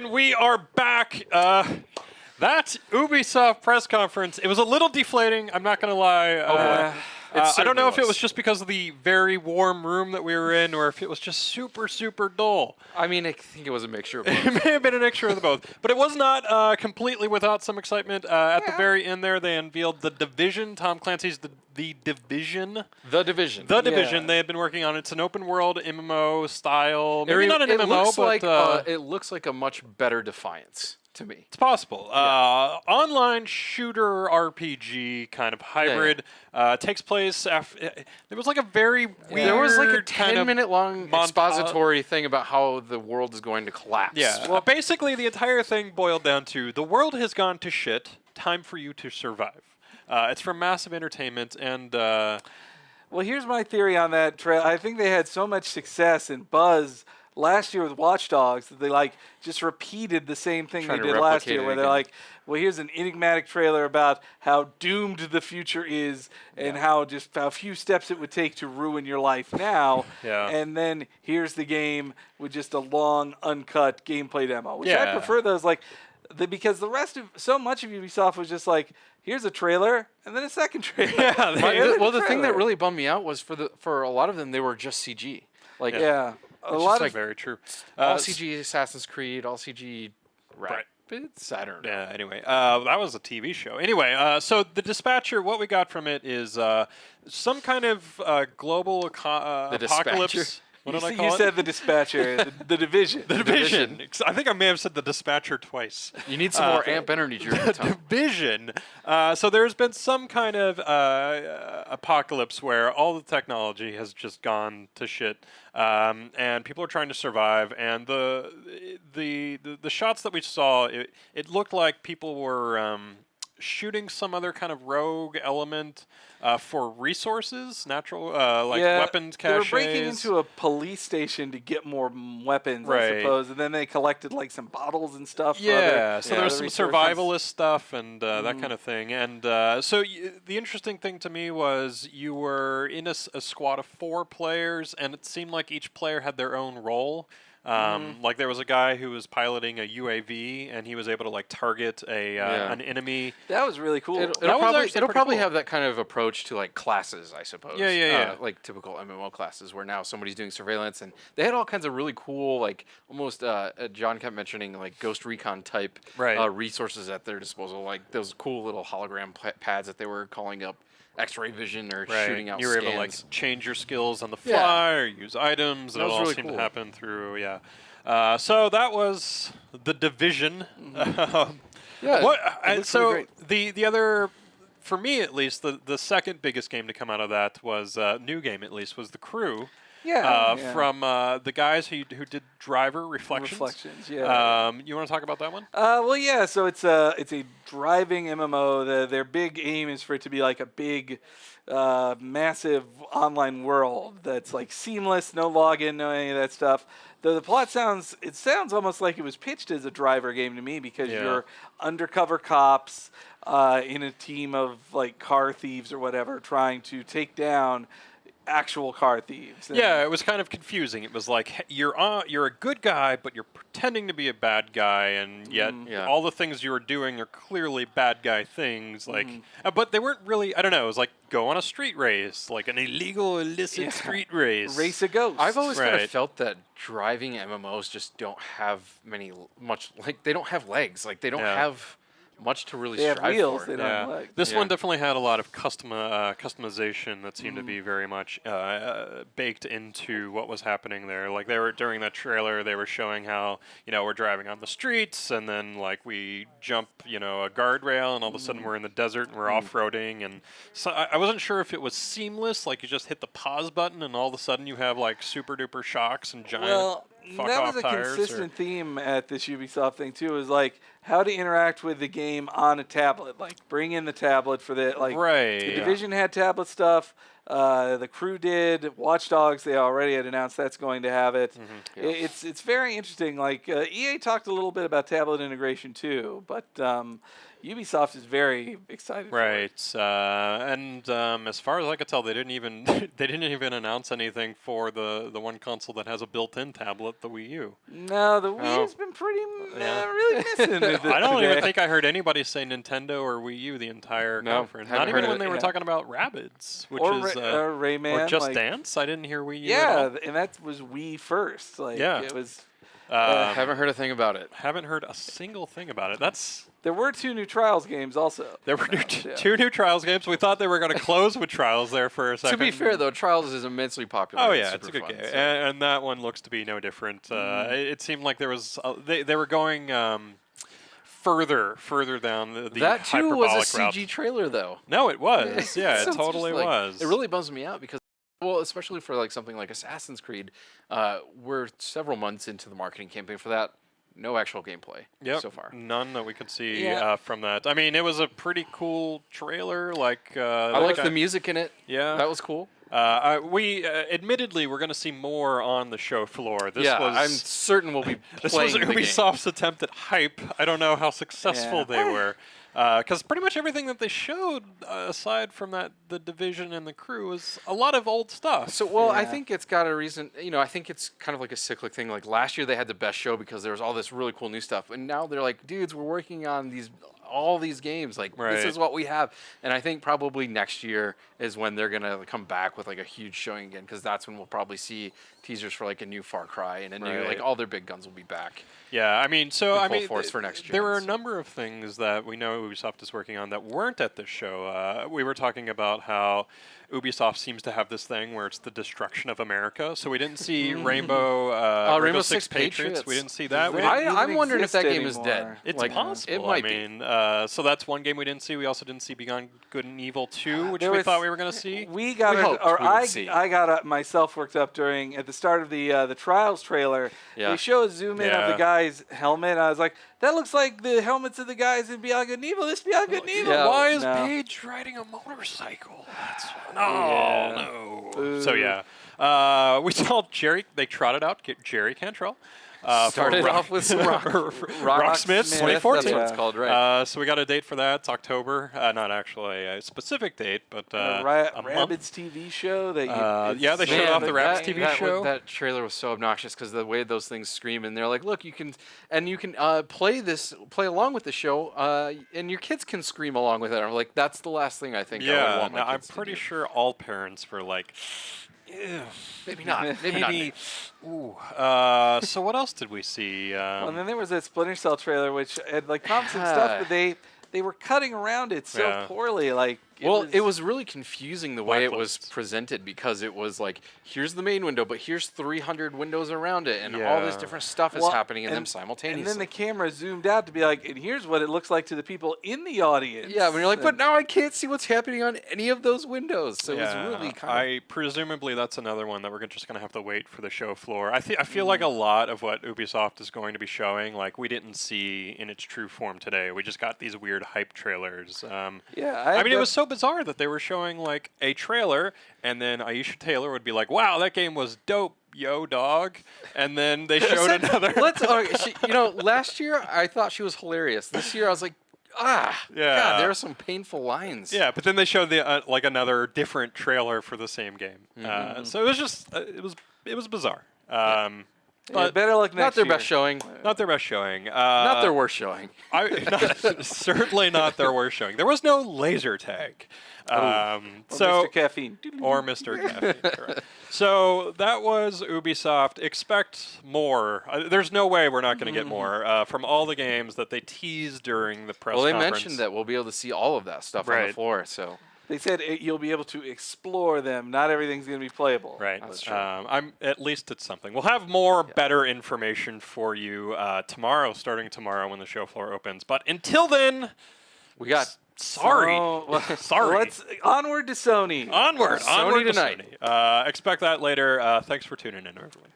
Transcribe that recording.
And we are back. That Ubisoft press conference, it was a little deflating, I'm not going to lie. I don't know if it was just because of the very warm room that we were in or if it was just super, super dull. I mean, I think it was a mixture of both. It may have been a mixture of the both. But it was not completely without some excitement. At the very end there, they unveiled The Division, Tom Clancy's The Division. The Division. The Division. They had been working on it. It's an open world MMO style. Maybe not an MMO, looks but... it looks like a much better Defiance to me. It's possible. Online shooter RPG kind of hybrid. Takes place after... There was like a very weird There was like a kind of 10-minute long expository thing about how the world is going to collapse. Yeah. Well, basically, the entire thing boiled down to the world has gone to shit. Time for you to survive. It's from Massive Entertainment, and... well, here's my theory on that trail. I think they had so much success and buzz last year with Watch Dogs that they just repeated the same thing they did last year, where they're like, well, here's an enigmatic trailer about how doomed the future is and how few steps it would take to ruin your life now. And then here's the game with just a long, uncut gameplay demo, which I prefer those, because so much of Ubisoft was just like, here's a trailer and then a second trailer. The thing that really bummed me out was for a lot of them, they were just CG. A lot of very true. All CG Assassin's Creed, all CG Rapids. I don't know. Yeah. Anyway, that was a TV show. Anyway, so the Dispatcher. What we got from it is some kind of global apocalypse. Dispatcher. What did I call it? You said the Dispatcher, the Division. The Division. I think I may have said the Dispatcher twice. You need some more amp energy during the time. Division. So there's been some kind of apocalypse where all the technology has just gone to shit, and people are trying to survive. And the shots that we saw, it looked like people were shooting some other kind of rogue element for resources, natural weapons caches. They were breaking into a police station to get more weapons, I suppose, and then they collected some bottles and stuff. So there was some survivalist stuff and that kind of thing. And so the interesting thing to me was you were in a squad of 4 players, and it seemed like each player had their own role. Like there was a guy who was piloting a UAV, and he was able to target an enemy. That was really cool. It'll probably have that kind of approach to classes, I suppose. Like typical MMO classes, where now somebody's doing surveillance, and they had all kinds of really cool, almost John kept mentioning Ghost Recon type resources at their disposal, like those cool little hologram pads that they were calling up X-ray vision or shooting out. You were able to change your skills on the fly or use items. That all really seemed to happen through. So that was The Division. So really the other, for me at least, the second biggest game to come out of that was new game at least was The Crew. From the guys who did Driver Reflections. You want to talk about that one? So it's a driving MMO. Their big aim is for it to be a big, massive online world that's seamless, no login, no any of that stuff. Though the plot sounds almost like it was pitched as a driver game to me, because you're undercover cops in a team of car thieves or whatever, trying to take down actual car thieves. It was kind of confusing. It was like you're a good guy, but you're pretending to be a bad guy, and yet all the things you were doing are clearly bad guy things. But they weren't really. I don't know. It was like go on a street race, like an illegal, illicit street race. Race a ghost. I've always kind of felt that driving MMOs just don't have much. They don't have legs. They don't have much to really strive have wheels, for. They don't have legs. This one definitely had a lot of customization that seemed to be very much baked into what was happening there. They were during that trailer, they were showing how we're driving on the streets, and then we jump a guardrail, and all of a sudden we're in the desert and we're off-roading, and so I wasn't sure if it was seamless, you just hit the pause button and all of a sudden you have super duper shocks and giant. That was a consistent theme at this Ubisoft thing too. Is how to interact with the game on a tablet. Bring in the tablet for the The Division had tablet stuff. The Crew did. Watch Dogs, they already had announced that's going to have it. Yeah. It's very interesting. Like EA talked a little bit about tablet integration too, but Ubisoft is very excited. Right, for it. and as far as I could tell, they didn't even they didn't even announce anything for the one console that has a built-in tablet, the Wii U. No, the Wii has been pretty really missing. I don't even think I heard anybody say Nintendo or Wii U the entire conference. Not even when they were talking about Rabbids, which is Rayman, or Just Dance. I didn't hear Wii U. Yeah, and that was Wii first. It was. Haven't heard a thing about it. Haven't heard a single thing about it. There were 2 new Trials games also. There were two new Trials games. We thought they were going to close with Trials there for a second. To be fair, though, Trials is immensely popular. Oh, yeah, it's a good game. So. And that one looks to be no different. It seemed like there was... they were going further down the that, too, was a CG route. Trailer, though. No, it was. Yeah, it totally was. It really bums me out because... Well, especially for something like Assassin's Creed, we're several months into the marketing campaign for that. No actual gameplay so far. None that we could see from that. I mean, it was a pretty cool trailer. I liked the music in it. Yeah, that was cool. We admittedly we're going to see more on the show floor. I'm certain we'll be playing. This was Ubisoft's attempt at hype. I don't know how successful they were. Because pretty much everything that they showed, aside from the Division and the Crew, was a lot of old stuff. So, I think it's got a reason. I think it's kind of like a cyclic thing. Like last year, they had the best show because there was all this really cool new stuff, and now they're like, dudes, we're working on all these games. This is what we have. And I think probably next year is when they're gonna come back with a huge showing again, because that's when we'll probably see teasers for a new Far Cry and a new all their big guns will be back. Yeah, I mean, full force for next year. There were a number of things that we know Ubisoft is working on that weren't at this show. We were talking about how Ubisoft seems to have this thing where it's the destruction of America. So we didn't see Rainbow Six Patriots. We didn't see that. I'm wondering if that game is dead. It's possible. It might be. So that's one game we didn't see. We also didn't see Beyond Good and Evil 2, which we thought we were going to see. I got myself worked up at the start of the Trials trailer. They show a zoom in of the guy's helmet. And I was like, that looks like the helmets of the guys in Beyond Good and Evil. This Beyond Good and Evil. Yeah. Why is Paige riding a motorcycle? No. So we saw Jerry. They trotted out Jerry Cantrell. Started off with some Rocksmiths 2014. That's what it's called, right? So we got a date for that. It's October. Not actually a specific date, but a Rabbids TV show. They showed off the Rabbids TV show. That trailer was so obnoxious because the way those things scream, and they're like, "Look, you can play along with the show, and your kids can scream along with it." I'm like, "That's the last thing I think I would want my kids to do." I'm pretty sure all parents were like, ew. Maybe not. Maybe. Ooh. So what else did we see? And then there was that Splinter Cell trailer, which had promising stuff, but they were cutting around it so poorly. It was really confusing the way it was presented, because it was like, here's the main window, but here's 300 windows around it, and all this different stuff is happening in them simultaneously. And then the camera zoomed out to be like, and here's what it looks like to the people in the audience. Yeah, when you're like, but now I can't see what's happening on any of those windows. So it was really kind of... Presumably that's another one that we're just going to have to wait for the show floor. I feel like a lot of what Ubisoft is going to be showing, we didn't see in its true form today. We just got these weird hype trailers. It was so bizarre that they were showing a trailer, and then Aisha Taylor would be like, "Wow, that game was dope, yo, dog," and then they showed another. Last year I thought she was hilarious. This year I was like, God, there are some painful lines. Yeah, but then they showed the another different trailer for the same game. So it was just it was bizarre. But better luck next year. Not their best showing. Not their best showing. Not their worst showing. Certainly not their worst showing. There was no laser tag. Mr. Caffeine. Or Mr. Caffeine. Correct. So that was Ubisoft. Expect more. There's no way we're not going to get more from all the games that they teased during the press conference. Well, they mentioned that we'll be able to see all of that stuff on the floor. So they said you'll be able to explore them. Not everything's going to be playable. Right. That's true. At least it's something. We'll have more better information for you starting tomorrow when the show floor opens. But until then, we got... Sorry. Let's onward to Sony. Onward Sony to tonight. Sony. Expect that later. Thanks for tuning in, everyone.